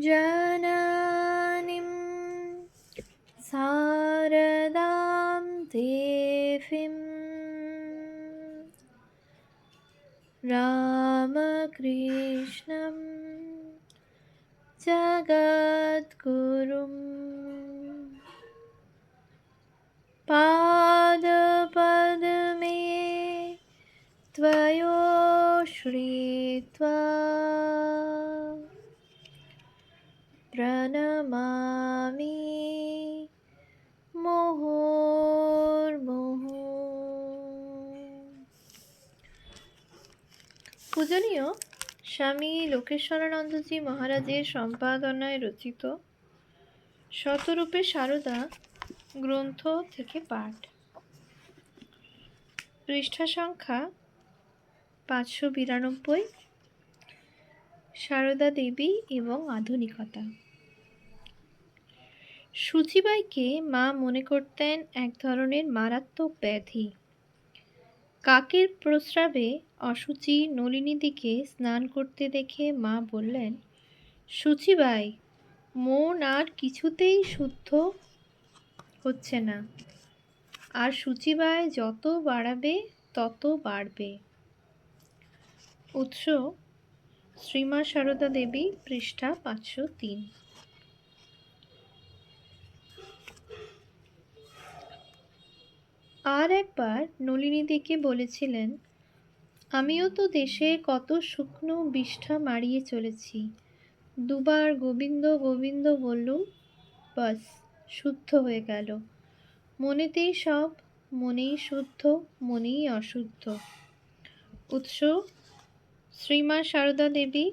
जननीं शारदां देवीं रामकृष्णं जगद्गुरुं पादपद्मे त्वयो श्रीत्वा प्रणमामि মুহুর্মুহু। পূজনীয় স্বামী লোকেশ্বরানন্দজি মহারাজের সম্পাদনায় রচিত শতরূপে সারদা গ্রন্থ থেকে পাঠ। পৃষ্ঠা সংখ্যা 592। সারদা দেবী এবং আধুনিকতা। সূচিবাইকে মা মনে করতেন এক ধরনের মারাত্মক ব্যাধি। কাকের প্রস্রাবে অশুচি নলিনীদিকে স্নান করতে দেখে মা বললেন, সূচিবাই, মন আর কিছুতেই শুদ্ধ হচ্ছে না, আর সূচিবাই যত বাড়াবে তত বাড়বে। উৎস শ্রীমা সারদা দেবী, পৃষ্ঠা 503। আর একবার নলিনীদিকে বলেছিলেন, আমিও তো দেশে কত শুকনো বিষ্ঠা মারিয়ে চলেছি, দুবার গোবিন্দ গোবিন্দ বললুম, বাস শুদ্ধ হয়ে গেল। মনেতেই সব, মনেই শুদ্ধ, মনেই অশুদ্ধ। উৎস শ্রীমা সারদা দেবী,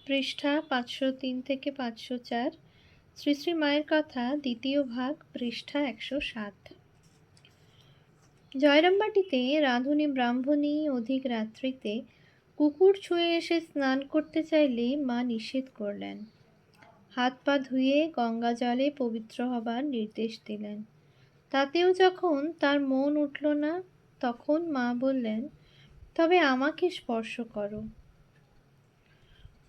পৃষ্ঠা 503 থেকে 504, শ্রী শ্রী মায়ের কথা, দ্বিতীয় ভাগ, পৃষ্ঠা 107। জয়রামবাটিতে রাঁধুনি ব্রাহ্মণী অধিক রাত্রিতে কুকুর ছুঁয়ে এসে স্নান করতে চাইলে মা নিষেধ করলেন। হাত পা ধুয়ে গঙ্গা জলে পবিত্র হবার নির্দেশ দিলেন। তাতেও যখন তার মন উঠল না, তখন মা বললেন, তবে আমাকে স্পর্শ করো।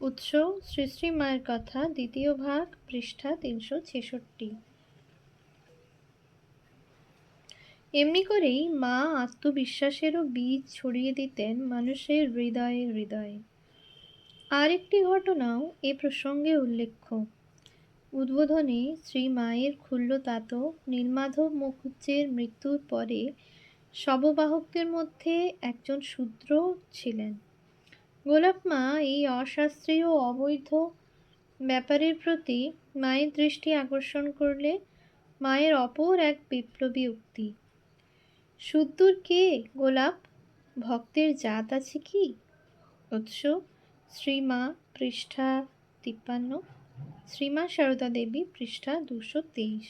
উৎস শ্রী শ্রী মায়ের কথা, দ্বিতীয় ভাগ, পৃষ্ঠা 366। এমনি করেই মা আত্মবিশ্বাসেরও বীজ ছড়িয়ে দিতেন মানুষের হৃদয়ে হৃদয়ে। আর একটি ঘটনাও এ প্রসঙ্গে উল্লেখ্য। উদ্বোধনে শ্রী মায়ের ক্ষুল্লতাত নীলমাধব মুখুজ্জের মৃত্যুর পরে শববাহকদের মধ্যে একজন শূদ্র ছিলেন। গোলাপ মা এই অশাস্ত্রীয় অবৈধ ব্যাপারের প্রতি মায়ের দৃষ্টি আকর্ষণ করলে মায়ের অপর এক বিপ্লবী উক্তি, শুদ্ধুর কে গোলাপ, ভক্তের জাত আছে কি? উৎস শ্রীমা, পৃষ্ঠা 53, শ্রীমা সারদা দেবী, পৃষ্ঠা 223।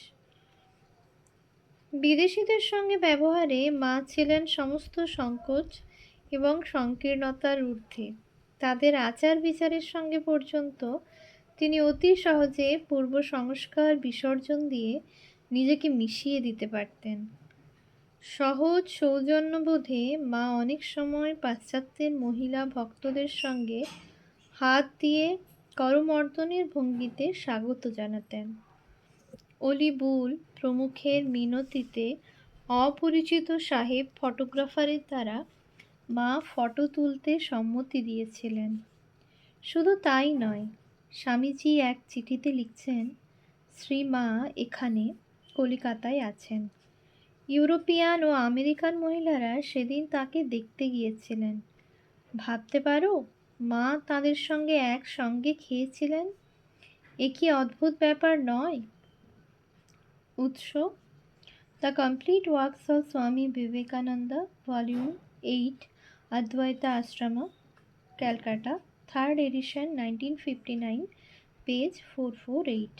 বিদেশিদের সঙ্গে ব্যবহারে মা ছিলেন সমস্ত সংকোচ এবং সংকীর্ণতার ঊর্ধ্বে। তাদের আচার বিচারের সঙ্গে পর্যন্ত তিনি অতি সহজে পূর্ব সংস্কার বিসর্জন দিয়ে নিজেকে মিশিয়ে দিতে পারতেন। সহজ সৌজন্যবোধে মা অনেক সময় পাশ্চাত্যের মহিলা ভক্তদের সঙ্গে হাত দিয়ে করমর্দনের ভঙ্গিতে স্বাগত জানাতেন। অলি বুল প্রমুখের মিনতিতে অপরিচিত সাহেব ফটোগ্রাফারের দ্বারা মা ফটো তুলতে সম্মতি দিয়েছিলেন। শুধু তাই নয়, স্বামীজি এক চিঠিতে লিখছেন, শ্রীমা এখানে কলিকাতায় আছেন। ইউরোপিয়ান ও আমেরিকান মহিলারা সেদিন তাকে দেখতে গিয়েছিলেন। ভাবতে পারো, মা তাদের সঙ্গে একসঙ্গে খেয়েছিলেন। এ কি অদ্ভুত ব্যাপার নয়? উৎস the complete works of Swami Vivekananda, volume 8, অদ্বৈতা Ashram, Calcutta, 3rd addition, 1959, page 448।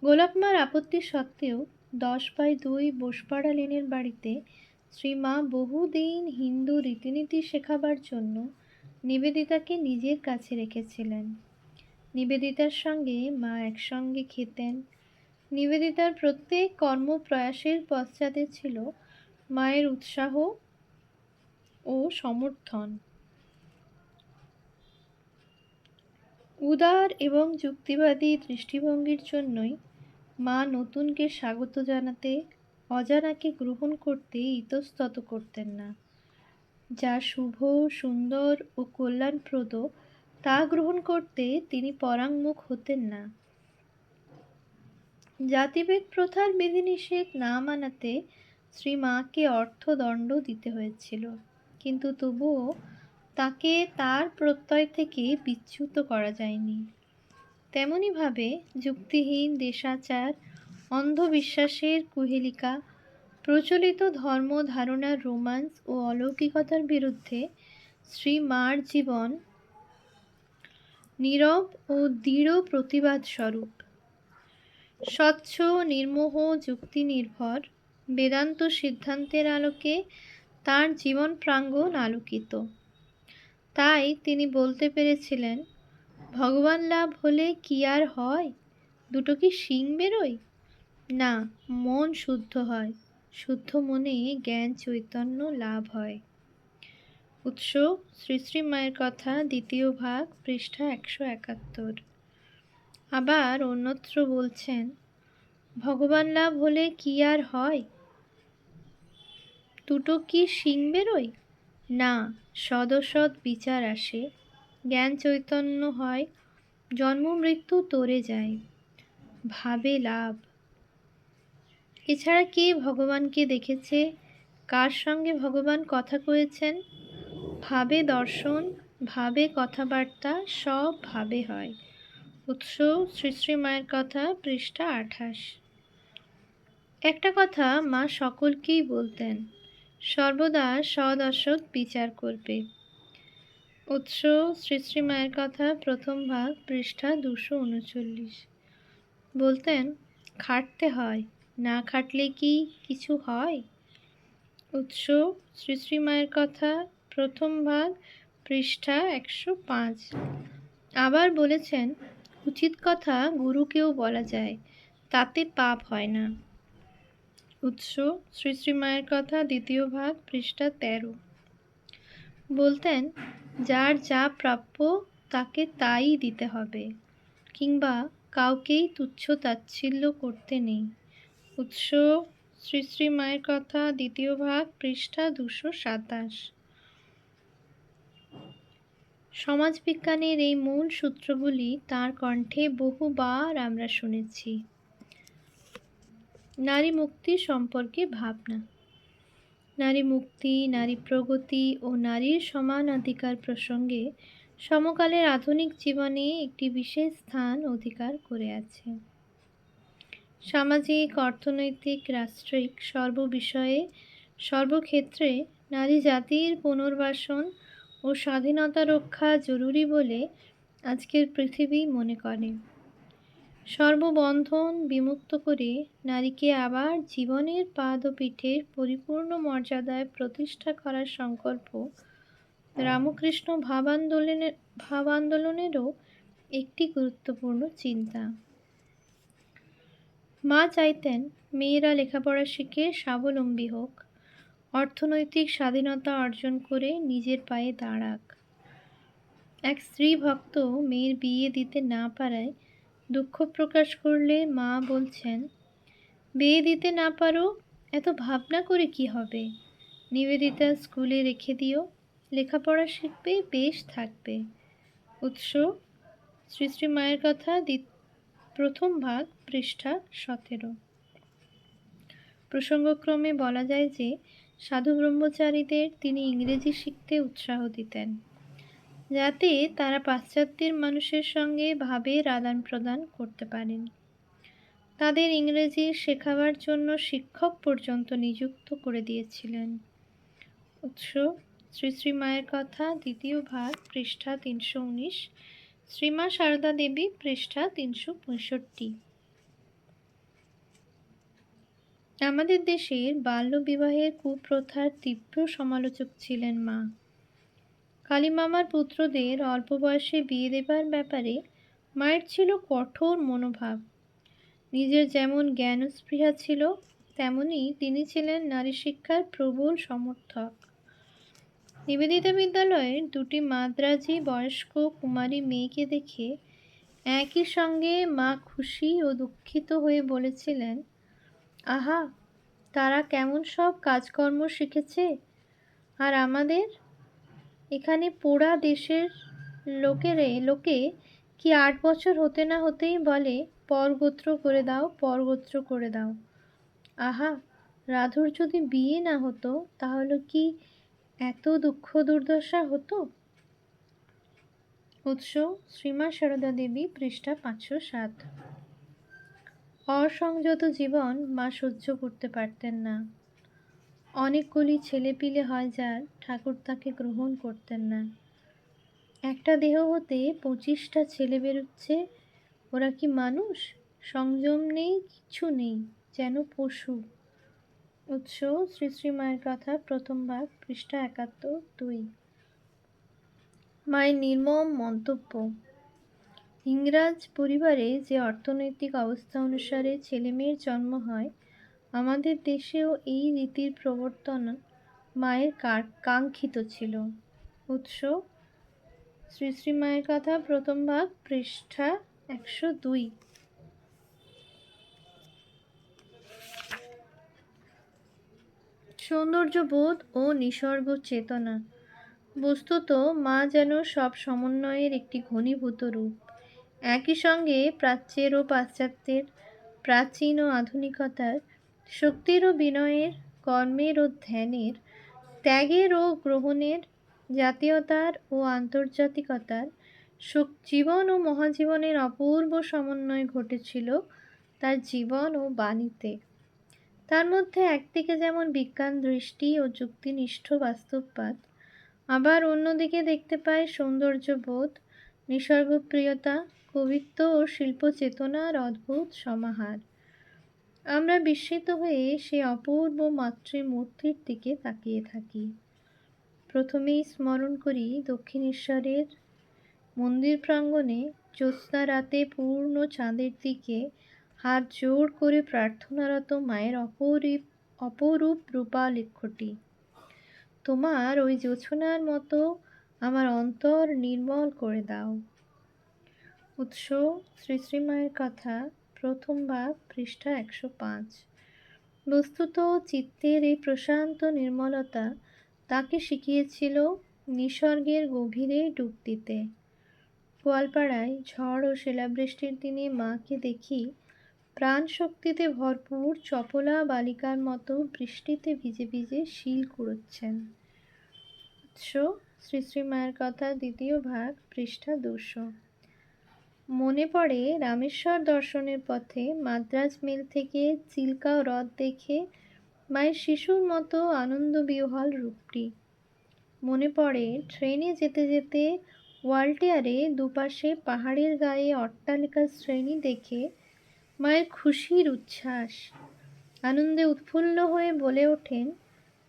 গোলাপ মার আপত্তি সত্ত্বেও 10/2 বোসপাড়া লেনের বাড়িতে শ্রীমা বহুদিন হিন্দু রীতিনীতি শেখাবার জন্য নিবেদিতাকে নিজের কাছে রেখেছিলেন। নিবেদিতার সঙ্গে মা একসঙ্গে খেতেন। নিবেদিতার প্রত্যেক কর্মপ্রয়াসের পশ্চাতে ছিল মায়ের উৎসাহ ও সমর্থন। উদার এবং যুক্তিবাদী দৃষ্টিভঙ্গির জন্যই মা নতুনকে স্বাগত জানাতে, অজানাকে গ্রহণ করতে ইতস্তত করতেন না। যা শুভ, সুন্দর ও কল্যাণপ্রদ তা গ্রহণ করতে তিনি পরাঙ্মুখ হতেন না। জাতিভেদ প্রথার বিধিনিষেধ না মানাতে শ্রীমাকে অর্থদণ্ড দিতে হয়েছিল, কিন্তু তবুও তাকে তার প্রত্যয় থেকে বিচ্যুত করা যায়নি। তেমনিভাবে যুক্তিহীন দেশাচার, অন্ধবিশ্বাসের কুহেলিকা, প্রচলিত ধর্ম ধারণার রোমান্স ও অলৌকিকতার বিরুদ্ধে শ্রীমার জীবন নীরব ও দৃঢ় প্রতিবাদ স্বরূপ। স্বচ্ছ, নির্মোহ, যুক্তি নির্ভর বেদান্ত সিদ্ধান্তের আলোকে তার জীবন প্রাঙ্গণ আলোকিত। তাই তিনি বলতে পেরেছিলেন, ভগবান লাভ হলে কি আর হয়? দুটো কি শিং বেরোয়? না, মন শুদ্ধ হয়। শুদ্ধ মনে জ্ঞান চৈতন্য লাভ হয়। উৎস শ্রী শ্রী মায়ের কথা, দ্বিতীয় ভাগ, পৃষ্ঠা 171। আবার অন্যত্র বলছেন, ভগবান লাভ হলে কি আর হয়? দুটো কি শিং বেরোয়? না, সদসৎ বিচার আসে, জ্ঞান চৈতন্য হয়, জন্ম মৃত্যু তরে যায়, ভাবে লাভ। এছাড়া কে ভগবানকে দেখেছে, কার সঙ্গে ভগবান কথা কয়েছেন? ভাবে দর্শন, ভাবে কথাবার্তা, সব ভাবে হয়। উৎস শ্রী শ্রী মায়ের কথা, পৃষ্ঠা 28। একটা কথা মা সকলকেই বলতেন, সর্বদা সৎ অসৎ বিচার করবে। উৎস শ্রী শ্রী মায়ের কথা, প্রথম ভাগ, পৃষ্ঠা 239। বলতেন, খাটতে হয়, না খাটলে কি কিছু হয়? উৎস শ্রী শ্রী মায়ের কথা, প্রথম ভাগ, পৃষ্ঠা 105। আবার বলেছেন, উচিত কথা গুরুকেও বলা যায়, তাতে পাপ হয় না। উৎস শ্রী শ্রী মায়ের কথা, দ্বিতীয় ভাগ, পৃষ্ঠা 13। বলতেন, যার যা প্রাপ্য তাকে তাই দিতে হবে, কিংবা কাউকেই তুচ্ছ তাচ্ছিল্য করতে নেই। উৎস শ্রী শ্রী মায়ের কথা, দ্বিতীয় ভাগ, পৃষ্ঠা 227। সমাজবিজ্ঞানের এই মূল সূত্রগুলি তাঁর কণ্ঠে বহুবার আমরা শুনেছি। নারী মুক্তি সম্পর্কে ভাবনা। নারী মুক্তি, নারী প্রগতি ও নারীর সমান অধিকার প্রসঙ্গে সমকালের আধুনিক জীবনে একটি বিশেষ স্থান অধিকার করে আছে। সামাজিক, অর্থনৈতিক, রাষ্ট্রিক সর্ববিষয়ে সর্বক্ষেত্রে নারী জাতির পুনর্বাসন ও স্বাধীনতা রক্ষা জরুরি বলে আজকের পৃথিবী মনে করে। সর্ববন্ধন বিমুক্ত করে নারীকে আবার জীবনের পাদ ও পিঠের পরিপূর্ণ মর্যাদায় প্রতিষ্ঠা করার সংকল্প রামকৃষ্ণ ভাবান্দোলনেরও একটি গুরুত্বপূর্ণ চিন্তা। মা চাইতেন মেয়েরা লেখাপড়া শিখে স্বাবলম্বী হোক, অর্থনৈতিক স্বাধীনতা অর্জন করে নিজের পায়ে দাঁড়াক। এক স্ত্রী ভক্ত মেয়ের বিয়ে দিতে না পারায় দুঃখ প্রকাশ করলে মা বলছেন, বিয়ে দিতে না পারো, এত ভাবনা করে কি হবে? নিবেদিতা স্কুলে রেখে দিও, লেখাপড়া শিখবে, বেশ থাকবে। উৎস শ্রী শ্রী মায়ের কথা, প্রথম ভাগ, পৃষ্ঠা 17। প্রসঙ্গক্রমে বলা যায় যে সাধু ব্রহ্মচারীদের তিনি ইংরেজি শিখতে উৎসাহ দিতেন, যাতে তারা পাশ্চাত্যের মানুষের সঙ্গে ভাবের আদান প্রদান করতে পারেন। তাদের ইংরেজি শেখাবার জন্য শিক্ষক পর্যন্ত নিযুক্ত করে দিয়েছিলেন। উৎস শ্রী শ্রী মায়ের কথা, দ্বিতীয় ভাগ, পৃষ্ঠা 319, শ্রীমা সারদা দেবী, পৃষ্ঠা 365। আমাদের দেশের বাল্যবিবাহের কুপ্রথার তীব্র সমালোচক ছিলেন মা। কালীমামার পুত্রদের অল্প বয়সে বিয়ে দেবার ব্যাপারে মায়ের ছিল কঠোর মনোভাব। নিজের যেমন জ্ঞান স্পৃহা ছিল, তেমনি তিনি ছিলেন নারী শিক্ষার প্রবল সমর্থক। নিবেদিতা বিদ্যালয়ের দুটি মাদ্রাজি বয়স্ক কুমারী মেয়েকে দেখে একই সঙ্গে মা খুশি ও দুঃখিত হয়ে বলেছিলেন, আহা, তারা কেমন সব কাজকর্ম শিখেছে, আর আমাদের এখানে পোড়া দেশের লোকে কি 8 বছর হতে না হতেই বলে, পরগোত্র করে দাও, পরগোত্র করে দাও। আহা, রাধুর যদি বিয়ে না হতো তাহলে কি এত দুঃখ দুর্দশা হতো? উৎস শ্রীমা সারদা দেবী, পৃষ্ঠা 507। অসংযত জীবন মা সহ্য করতে পারতেন না। অনেকগুলি ছেলেপিলে হয় যার, ঠাকুর তাকে গ্রহণ করতেন না। একটা দেহ হতে 25টা ছেলে বেরোচ্ছে, ওরা কি মানুষ? সংযম নেই, কিচ্ছু নেই, যেন পশু। উৎস শ্রী শ্রী মায়ের কথা, প্রথম ভাগ, পৃষ্ঠা 71-2। মায়ের নির্মম মন্তব্য। ইংরাজ পরিবারে যে অর্থনৈতিক অবস্থা অনুসারে ছেলেমেয়ের জন্ম হয়, আমাদের দেশেও এই রীতির প্রবর্তন মায়ের কাঙ্ক্ষিত ছিল। উৎস শ্রী শ্রী মায়ের কথা, প্রথম ভাগ, পৃষ্ঠা 102। সৌন্দর্যবোধ ও নিসর্গ চেতনা। বস্তুত মা যেন সব সমন্বয়ের একটি ঘনীভূত রূপ। একই সঙ্গে প্রাচ্যের ও পাশ্চাত্যের, প্রাচীন ও আধুনিকতার, শক্তির ও বিনয়ের, কর্মের ও ধ্যানের, ত্যাগের ও গ্রহণের, জাতীয়তার ও আন্তর্জাতিকতার, জীবন ও মহাজীবনের অপূর্ব সমন্বয় ঘটেছিল তার জীবন ও বাণীতে। তার মধ্যে একদিকে যেমন বিজ্ঞান দৃষ্টি ও যুক্তিনিষ্ঠ বাস্তববাদ, আবার অন্যদিকে দেখতে পাই সৌন্দর্যবোধ, নিসর্গপ্রিয়তা, কবিত্ব ও শিল্প চেতনার অদ্ভুত সমাহার। আমরা বিস্মিত হয়ে সেই অপূর্ব মাতৃমূর্তির দিকে তাকিয়ে থাকি। প্রথমেই স্মরণ করি দক্ষিণেশ্বরের মন্দির প্রাঙ্গণে জ্যোৎস্না রাতে পূর্ণ চাঁদের দিকে হাত জোড় করে প্রার্থনারত মায়ের অপরূপ রূপালেখ্যটি। তোমার ওই জোছনার মতো আমার অন্তর নির্মল করে দাও। উৎস শ্রী শ্রী মায়ের কথা, প্রথম ভাগ, পৃষ্ঠা 105। বস্তুত চিত্তের এই প্রশান্ত নির্মলতা তাকে শিখিয়েছিল নিসর্গের গভীরে ডুব দিতে। গোয়ালপাড়ায় ঝড় ও শিলাবৃষ্টির দিনে মাকে দেখি প্রাণ শক্তিতে ভরপুর চপলা বালিকার মতো বৃষ্টিতে ভিজে ভিজে শিল কুড়োচ্ছেন। উৎস শ্রী শ্রী মায়ের কথা, দ্বিতীয় ভাগ, পৃষ্ঠা 200। মনে পড়ে রামেশ্বর দর্শনের পথে মাদ্রাজ মেল থেকে চিল্কা হ্রদ দেখে মায়ের শিশুর মতো আনন্দ বিহ্বল রূপটি। মনে পড়ে ট্রেনে যেতে যেতে ওয়ালটেয়ারে দুপাশে পাহাড়ের গায়ে অট্টালিকার শ্রেণী দেখে মায়ের খুশির উচ্ছ্বাস। আনন্দে উৎফুল্ল হয়ে বলে ওঠেন,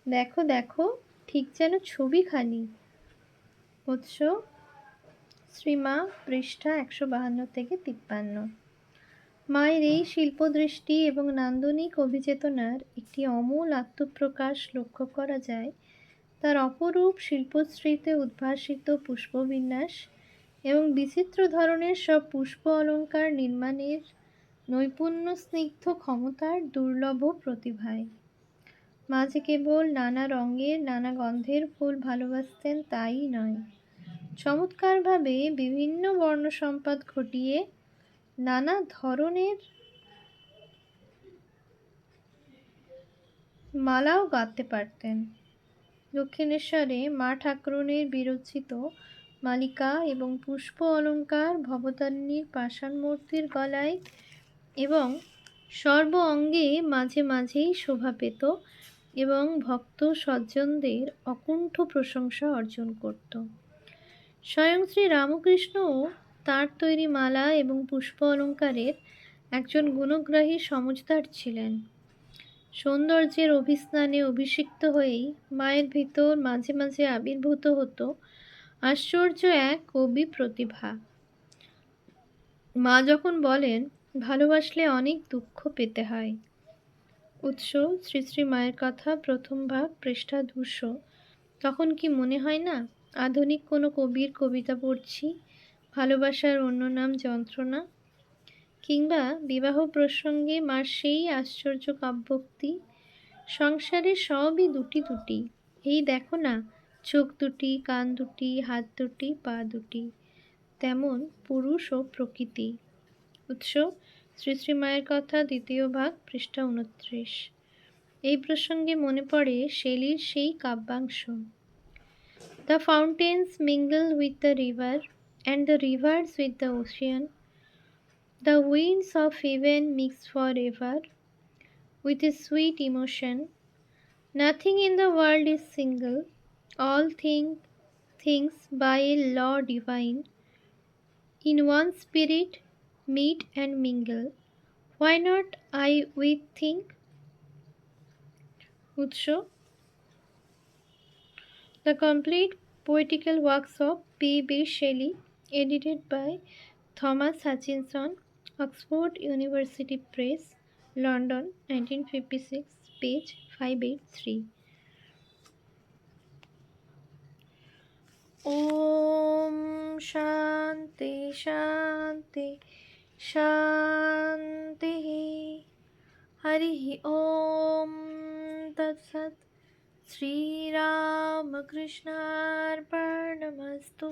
দেখো দেখো, ঠিক যেন ছবিখানি। উৎস শ্রীমা, পৃষ্ঠা 152-53। মায়ের এই শিল্পদৃষ্টি এবং নান্দনিক অভিচেতনার একটি অমূল আত্মপ্রকাশ লক্ষ্য করা যায় তার অপরূপ শিল্পশ্রীতে উদ্ভাসিত পুষ্পবিন্যাস এবং বিচিত্র ধরনের সব পুষ্প অলঙ্কার নির্মাণের নৈপুণ্য স্নিগ্ধ ক্ষমতার দুর্লভ প্রতিভায়। মা যে কেবল নানা রঙের নানা গন্ধের ফুল ভালোবাসতেন তাই নয়, চমৎকারভাবে বিভিন্ন বর্ণসম্পাদ ঘটিয়ে নানা ধরনের মালাও গাঁথতে পারতেন। দক্ষিণেশ্বরে মা ঠাকুরানীর বিরচিত মালিকা এবং পুষ্প অলঙ্কার ভবতারিণীর পাষাণ মূর্তির গলায় এবং সর্ব অঙ্গে মাঝে মাঝেই শোভা পেত এবং ভক্ত সজ্জনদের অকুণ্ঠ প্রশংসা অর্জন করত। স্বয়ং শ্রী রামকৃষ্ণও তাঁর তৈরি মালা এবং পুষ্প অলঙ্কারের একজন গুণগ্রাহী সমজদার ছিলেন। সৌন্দর্যের অভিস্নানে অভিষিক্ত হয়েই মায়ের ভিতর মাঝে মাঝে আবির্ভূত হতো আশ্চর্য এক কবি প্রতিভা। মা যখন বলেন, ভালোবাসলে অনেক দুঃখ পেতে হয়। উৎস শ্রী শ্রী মায়ের কথা, প্রথম ভাগ, পৃষ্ঠা 200। তখন কি মনে হয় না আধুনিক কোনো কবির কবিতা পড়ছি? ভালোবাসার অন্য নাম যন্ত্রণা, কিংবা বিবাহ প্রসঙ্গে মার সেই আশ্চর্য কাব্যোক্তি, সংসারে সবই দুটি দুটি, এই দেখো না, চোখ দুটি, কান দুটি, হাত দুটি, পা দুটি, তেমন পুরুষ ও প্রকৃতি। উৎস শ্রী শ্রী মায়ের কথা, দ্বিতীয় ভাগ, পৃষ্ঠা 29। এই প্রসঙ্গে মনে পড়ে শেলির সেই কাব্যাংশ: the fountains mingle with the river, and the rivers with the ocean, the winds of heaven mix for ever with a sweet emotion. Nothing in the world is single, all things by a law divine. In one spirit meet and mingle. Why not I with think? উৎস The complete poetical works of P.B. Shelley, edited by Thomas Hutchinson, Oxford University Press, London, 1956, page 583. ॐ शान्ति शान्ति शान्तिः। हरिः ॐ तत्सत्। श्रीरामकृष्णार्पणमस्तु।